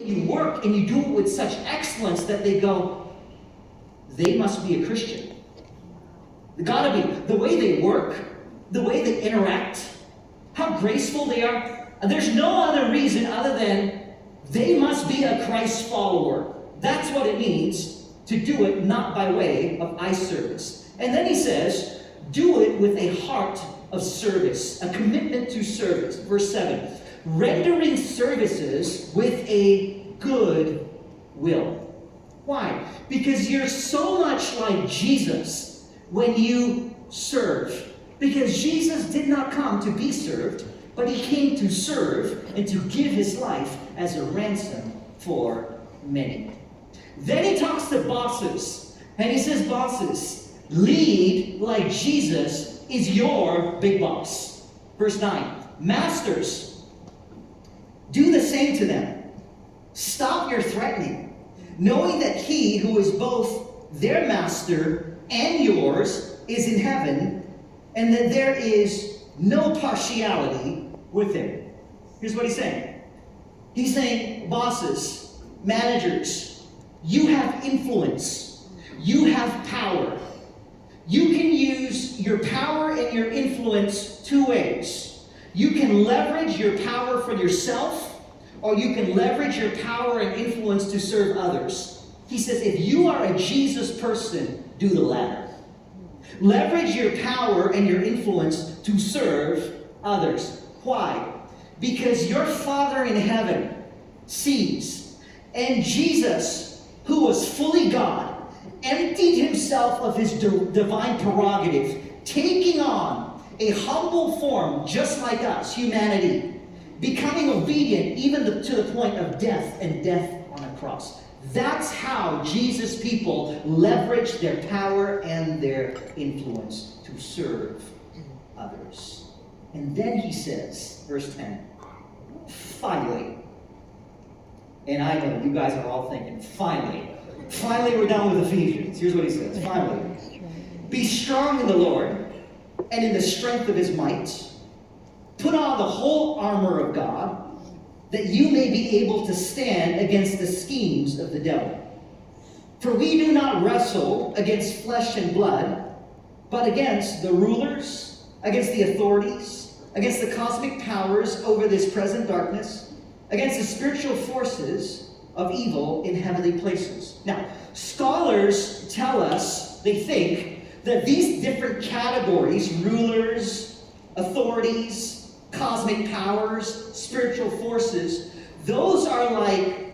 You work and you do it with such excellence that they go, they must be a Christian. They gotta be. The way they work, the way they interact, how graceful they are. There's no other reason other than they must be a Christ follower. That's what it means to do it not by way of eye service. And then he says, do it with a heart of service, a commitment to service. Verse 7, rendering services with a good will. Why? Because you're so much like Jesus when you serve. Because Jesus did not come to be served, but he came to serve and to give his life as a ransom for many. Then he talks to bosses, and he says, bosses, lead like Jesus is your big boss. Verse 9, masters, do the same to them. Stop your threatening, knowing that he who is both their master and yours is in heaven, and that there is no partiality with him. Here's what he's saying. He's saying, bosses, managers, you have influence. You have power. You can use your power and your influence two ways. You can leverage your power for yourself, or you can leverage your power and influence to serve others. He says, if you are a Jesus person, do the latter. Leverage your power and your influence to serve others. Why? Because your Father in heaven sees. And Jesus, who was fully God, emptied himself of his divine prerogative, taking on a humble form just like us, humanity, becoming obedient even to the point of death, and death on a cross. That's how Jesus people leverage their power and their influence to serve others. And then he says, verse 10, finally, and I know you guys are all thinking, finally we're done with Ephesians. Here's what he says, finally, be strong in the Lord and in the strength of his might. Put on the whole armor of God, that you may be able to stand against the schemes of the devil. For we do not wrestle against flesh and blood, but against the rulers, against the authorities, against the cosmic powers over this present darkness, against the spiritual forces of evil in heavenly places. Now, scholars tell us, they think, that these different categories, rulers, authorities, cosmic powers, spiritual forces, those are like